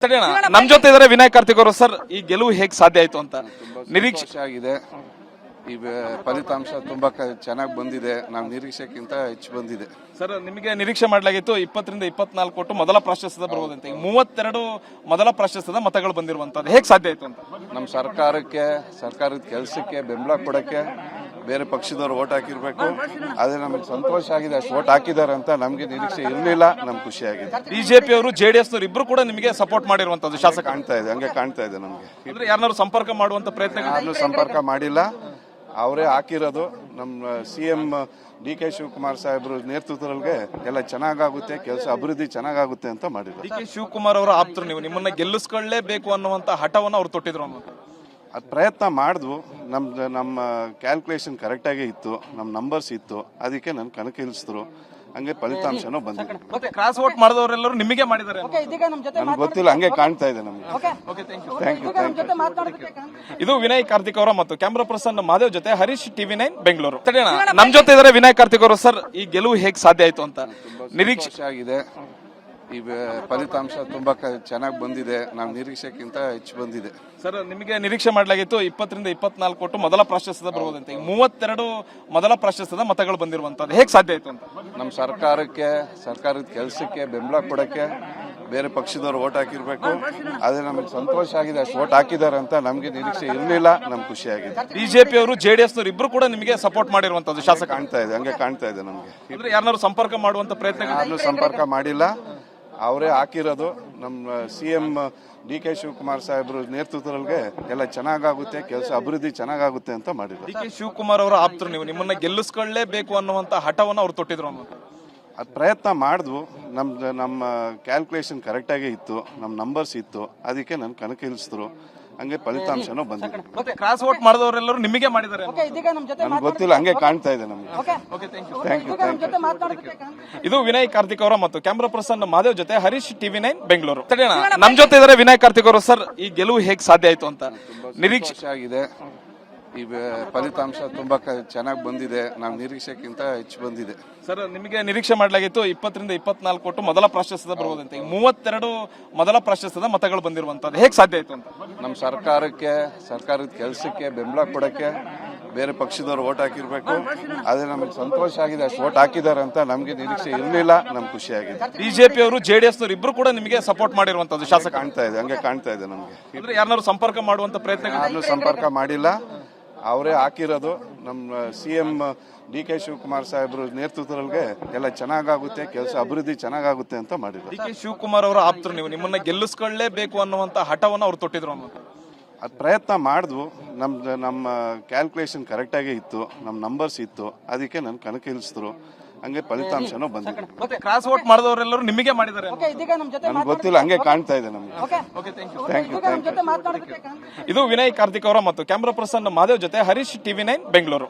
ತಡೆಯೋಣ. ನಮ್ ಜೊತೆ ಇದಾರೆ ವಿನಯ್ ಕಾರ್ತಿಕ್ ಅವರು. ಸರ್, ಈ ಗೆಲುವು ಹೇಗೆ ಸಾಧ್ಯ ಆಯ್ತು ಅಂತ ನಿರೀಕ್ಷೆ ಆಗಿದೆ. ಈ ಫಲಿತಾಂಶ ತುಂಬಾ ಚೆನ್ನಾಗಿ ಬಂದಿದೆ. ನಾವು ನಿರೀಕ್ಷೆಗಿಂತ ಹೆಚ್ಚು ಬಂದಿದೆ. ಸರ್, ನಿಮಗೆ ನಿರೀಕ್ಷೆ ಮಾಡಲಾಗಿತ್ತು 20ರಿಂದ 24 ಕೊಟ್ಟು ಮೊದಲ ಪ್ರಾಶಸ್ತ್ಯದ ಬರುವುದಂತೆ. ಈಗ 32 ಮೊದಲ ಪ್ರಾಶಸ್ತ್ಯದ ಮತಗಳು ಬಂದಿರುವಂತದ್ದು ಹೇಗೆ ಸಾಧ್ಯ ಆಯ್ತು ಅಂತ? ನಮ್ಮ ಸರ್ಕಾರದ ಕೆಲಸಕ್ಕೆ ಬೆಂಬಲ ಕೊಡಕ್ಕೆ ಬೇರೆ ಪಕ್ಷದವ್ರು ಓಟ್ ಹಾಕಿರ್ಬೇಕು. ಅದೇ ನಮಗೆ ಸಂತೋಷ ಆಗಿದೆ. ಅಷ್ಟು ಓಟ್ ಹಾಕಿದ್ದಾರೆ ಅಂತ ನಮ್ಗೆ ನಿರೀಕ್ಷೆ ಇರಲಿಲ್ಲ. ನಮ್ಗೆ ಖುಷಿ ಆಗಿದೆ. ಬಿಜೆಪಿ ಅವರು ಜೆಡಿಎಸ್ ನವರು ಇಬ್ರು ಕೂಡ ನಿಮಗೆ ಸಪೋರ್ಟ್ ಮಾಡಿರುವಂತದ್ದು ಶಾಸಕ ಕಾಣ್ತಾ ಇದೆ. ಹಂಗೆ ಕಾಣ್ತಾ ಇದೆ ನಮ್ಗೆ. ಅಂದ್ರೆ ಯಾರನ್ನಾರು ಸಂಪರ್ಕ ಮಾಡುವಂತ ಪ್ರಯತ್ನ ಯಾರನ್ನೂ ಸಂಪರ್ಕ ಮಾಡಿಲ್ಲ. ಅವರೇ ಹಾಕಿರೋದು. ನಮ್ಮ CM DK ಶಿವಕುಮಾರ್ ಸಾಹೇಬ್ರು ನೇತೃತ್ವದೊಳಗೆ ಎಲ್ಲ ಚೆನ್ನಾಗಾಗುತ್ತೆ, ಕೆಲಸ ಅಭಿವೃದ್ಧಿ ಚೆನ್ನಾಗಾಗುತ್ತೆ ಅಂತ ಮಾಡಿದ್ರು. DK ಶಿವಕುಮಾರ್ ಅವರ ಆಪ್ತರು ನೀವು, ನಿಮ್ಮನ್ನ ಗೆಲ್ಲಿಸ್ಕೊಳ್ಳೇಬೇಕು ಅನ್ನುವಂತ ಹಠವನ್ನು ಅವ್ರು ತೊಟ್ಟಿದ್ರು ಅನ್ನೋದು. ಅದು ಪ್ರಯತ್ನ ಮಾಡಿದ್ವು. ನಮ್ಮ ಕ್ಯಾಲ್ಕುಲೇಷನ್ ಕರೆಕ್ಟಾಗೇ ಇತ್ತು, ನಮ್ಮ ನಂಬರ್ಸ್ ಇತ್ತು. ಅದಕ್ಕೆ ನನ್ನ ಕಣಕ್ಕಿಳಿಸಿದ್ರು. ಹಂಗೆ ಫಲಿತಾಂಶನೂ ಬಂದಿದೆ. ಮತ್ತೆ ಕ್ರಾಸ್ ವೋಟ್ ಮಾಡಿದವರೆಲ್ಲರೂ ನಿಮಗೆ ಮಾಡಿದ್ದಾರೆ ನನ್ಗೆ ಗೊತ್ತಿಲ್ಲ. ಹಂಗೆ ಕಾಣ್ತಾ ಇದೆ ನಮ್ಗೆ. Thank you. ಇದು ವಿನಯ್ ಕಾರ್ತಿಕ್ ಅವರ ಮತ್ತು ಕ್ಯಾಮ್ರಾ ಪರ್ಸನ್ ಮಾದೇವ್ ಜೊತೆ ಹರೀಶ್, TV9 ಬೆಂಗಳೂರು. ತಡೆಯೋಣ. ನಮ್ ಜೊತೆ ಇದಾರೆ ವಿನಯ್ ಕಾರ್ತಿಕ್ ಅವರು. ಸರ್, ಈ ಗೆಲುವು ಹೇಗೆ ಸಾಧ್ಯ ಆಯ್ತು ಅಂತ ನಿರೀಕ್ಷೆ ಆಗಿದೆ. ಈ ಫಲಿತಾಂಶ ತುಂಬಾ ಚೆನ್ನಾಗಿ ಬಂದಿದೆ. ನಾವು ನಿರೀಕ್ಷೆಗಿಂತ ಹೆಚ್ಚು ಬಂದಿದೆ. ಸರ್, ನಿಮಗೆ ನಿರೀಕ್ಷೆ ಮಾಡಲಾಗಿತ್ತು 20ರಿಂದ 24 ಕೊಟ್ಟು ಮೊದಲ ಪ್ರಾಶಸ್ತ್ಯದ ಬರುವುದಂತೆ. ಈಗ 32 ಮೊದಲ ಪ್ರಾಶಸ್ತ್ಯದ ಮತಗಳು ಬಂದಿರುವಂತದ್ದು ಹೇಗೆ ಸಾಧ್ಯ ಆಯ್ತು ಅಂತ? ನಮ್ಮ ಸರ್ಕಾರದ ಕೆಲಸಕ್ಕೆ ಬೆಂಬಲ ಕೊಡಕ್ಕೆ ಬೇರೆ ಪಕ್ಷದವ್ರು ಓಟ್ ಹಾಕಿರ್ಬೇಕು. ಅದೇ ನಮಗೆ ಸಂತೋಷ ಆಗಿದೆ. ಅಷ್ಟು ಓಟ್ ಹಾಕಿದ್ದಾರೆ ಅಂತ ನಮ್ಗೆ ನಿರೀಕ್ಷೆ ಇರಲಿಲ್ಲ. ನಮ್ಗೆ ಖುಷಿ ಆಗಿದೆ. ಬಿಜೆಪಿ ಅವರು ಜೆಡಿಎಸ್ ನವರು ಇಬ್ರು ಕೂಡ ನಿಮಗೆ ಸಪೋರ್ಟ್ ಮಾಡಿರುವಂತದ್ದು ಶಾಸಕ ಕಾಣ್ತಾ ಇದೆ. ಹಂಗೆ ಕಾಣ್ತಾ ಇದೆ ನಮ್ಗೆ. ಅಂದ್ರೆ ಯಾರನ್ನಾರು ಸಂಪರ್ಕ ಮಾಡುವಂತ ಪ್ರಯತ್ನ ಯಾರನ್ನೂ ಸಂಪರ್ಕ ಮಾಡಿಲ್ಲ. ಅವರೇ ಹಾಕಿರೋದು. ನಮ್ಮ CM DK ಶಿವಕುಮಾರ್ ಸಾಹೇಬ್ರು ನೇತೃತ್ವದೊಳಗೆ ಎಲ್ಲ ಚೆನ್ನಾಗಾಗುತ್ತೆ, ಕೆಲಸ ಅಭಿವೃದ್ಧಿ ಚೆನ್ನಾಗಾಗುತ್ತೆ ಅಂತ ಮಾಡಿದ್ರು. DK ಶಿವಕುಮಾರ್ ಅವರ ಆಪ್ತರು ನೀವು, ನಿಮ್ಮನ್ನ ಗೆಲ್ಲಿಸ್ಕೊಳ್ಳೇಬೇಕು ಅನ್ನುವಂತ ಹಠವನ್ನು ಅವ್ರು ತೊಟ್ಟಿದ್ರು ಅನ್ನೋದು. ಅದು ಪ್ರಯತ್ನ ಮಾಡಿದ್ವು. ನಮ್ಮ ಕ್ಯಾಲ್ಕುಲೇಷನ್ ಕರೆಕ್ಟಾಗೇ ಇತ್ತು, ನಮ್ಮ ನಂಬರ್ಸ್ ಇತ್ತು. ಅದಕ್ಕೆ ನನ್ನ ಕಣಕ್ಕಿಳಿಸಿದ್ರು. ಹಂಗೆ ಫಲಿತಾಂಶನೂ ಬಂದಿದೆ. ಮತ್ತೆ ಕ್ರಾಸ್ ವೋಟ್ ಮಾಡಿದವರೆಲ್ಲರೂ ನಿಮಗೆ ಮಾಡಿದ್ದಾರೆ ನನ್ಗೆ ಗೊತ್ತಿಲ್ಲ. ಹಂಗೆ ಕಾಣ್ತಾ ಇದೆ ನಮ್ಗೆ. Thank you. ಇದು ವಿನಯ್ ಕಾರ್ತಿಕ್ ಅವರ ಮತ್ತು ಕ್ಯಾಮ್ರಾ ಪರ್ಸನ್ ಮಾದೇವ್ ಜೊತೆ ಹರೀಶ್, TV9 ಬೆಂಗಳೂರು. ತಡೆಯೋಣ. ನಮ್ ಜೊತೆ ಇದಾರೆ ವಿನಯ್ ಕಾರ್ತಿಕ್ ಅವರು. ಸರ್, ಈ ಗೆಲುವು ಹೇಗೆ ಸಾಧ್ಯ ಆಯ್ತು ಅಂತ ನಿರೀಕ್ಷೆ ಆಗಿದೆ. ಈ ಫಲಿತಾಂಶ ತುಂಬಾ ಚೆನ್ನಾಗಿ ಬಂದಿದೆ. ನಾವು ನಿರೀಕ್ಷೆಗಿಂತ ಹೆಚ್ಚು ಬಂದಿದೆ. ಸರ್, ನಿಮಗೆ ನಿರೀಕ್ಷೆ ಮಾಡಲಾಗಿತ್ತು 20ರಿಂದ 24 ಕೊಟ್ಟು ಮೊದಲ ಪ್ರಾಶಸ್ತ್ಯದ ಬರುವುದಂತೆ. ಈಗ 32 ಮೊದಲ ಪ್ರಾಶಸ್ತ್ಯದ ಮತಗಳು ಬಂದಿರುವಂತದ್ದು ಹೇಗೆ ಸಾಧ್ಯ ಆಯ್ತು ಅಂತ? ನಮ್ಮ ಸರ್ಕಾರದ ಕೆಲಸಕ್ಕೆ ಬೆಂಬಲ ಕೊಡಕ್ಕೆ ಬೇರೆ ಪಕ್ಷದವ್ರು ಓಟ್ ಹಾಕಿರ್ಬೇಕು. ಅದೇ ನಮಗೆ ಸಂತೋಷ ಆಗಿದೆ. ಅಷ್ಟು ಓಟ್ ಹಾಕಿದ್ದಾರೆ ಅಂತ ನಮ್ಗೆ ನಿರೀಕ್ಷೆ ಇರಲಿಲ್ಲ. ನಮ್ಗೆ ಖುಷಿ ಆಗಿದೆ. ಬಿಜೆಪಿ ಅವರು ಜೆಡಿಎಸ್ ನವರು ಇಬ್ರು ಕೂಡ ನಿಮಗೆ ಸಪೋರ್ಟ್ ಮಾಡಿರುವಂತದ್ದು ಶಾಸಕ ಕಾಣ್ತಾ ಇದೆ. ಹಂಗೆ ಕಾಣ್ತಾ ಇದೆ ನಮ್ಗೆ. ಅಂದ್ರೆ ಯಾರನ್ನಾರು ಸಂಪರ್ಕ ಮಾಡುವಂತ ಪ್ರಯತ್ನ ಯಾರನ್ನೂ ಸಂಪರ್ಕ ಮಾಡಿಲ್ಲ. ಅವರೇ ಹಾಕಿರೋದು. ನಮ್ಮ CM DK ಶಿವಕುಮಾರ್ ಸಾಹೇಬ್ರು ನೇತೃತ್ವದೊಳಗೆ ಎಲ್ಲ ಚೆನ್ನಾಗಾಗುತ್ತೆ, ಕೆಲಸ ಅಭಿವೃದ್ಧಿ ಚೆನ್ನಾಗಾಗುತ್ತೆ ಅಂತ ಮಾಡಿದ್ರು. DK ಶಿವಕುಮಾರ್ ಅವರ ಆಪ್ತರು ನೀವು, ನಿಮ್ಮನ್ನ ಗೆಲ್ಲಿಸ್ಕೊಳ್ಳೇಬೇಕು ಅನ್ನುವಂತ ಹಠವನ್ನು ಅವ್ರು ತೊಟ್ಟಿದ್ರು ಅನ್ನೋದು. ಅದು ಪ್ರಯತ್ನ ಮಾಡಿದ್ವು. ನಮ್ಮ ಕ್ಯಾಲ್ಕುಲೇಷನ್ ಕರೆಕ್ಟಾಗೇ ಇತ್ತು, ನಮ್ಮ ನಂಬರ್ಸ್ ಇತ್ತು. ಅದಕ್ಕೆ ನನ್ನ ಕಣಕ್ಕಿಳಿಸಿದ್ರು. ಹಂಗೆ ಫಲಿತಾಂಶನೂ ಬಂದಿದೆ. ಮತ್ತೆ ಕ್ರಾಸ್ ವೋಟ್ ಮಾಡಿದವರೆಲ್ಲರೂ ನಿಮಗೆ ಮಾಡಿದ್ದಾರೆ ನನ್ಗೆ ಗೊತ್ತಿಲ್ಲ. ಹಂಗೆ ಕಾಣ್ತಾ ಇದೆ ನಮ್ಗೆ. Thank you. ಇದು ವಿನಯ್ ಕಾರ್ತಿಕ್ ಅವರ ಮತ್ತು ಕ್ಯಾಮ್ರಾ ಪರ್ಸನ್ ಮಾದೇವ್ ಜೊತೆ ಹರೀಶ್, TV9 ಬೆಂಗಳೂರು.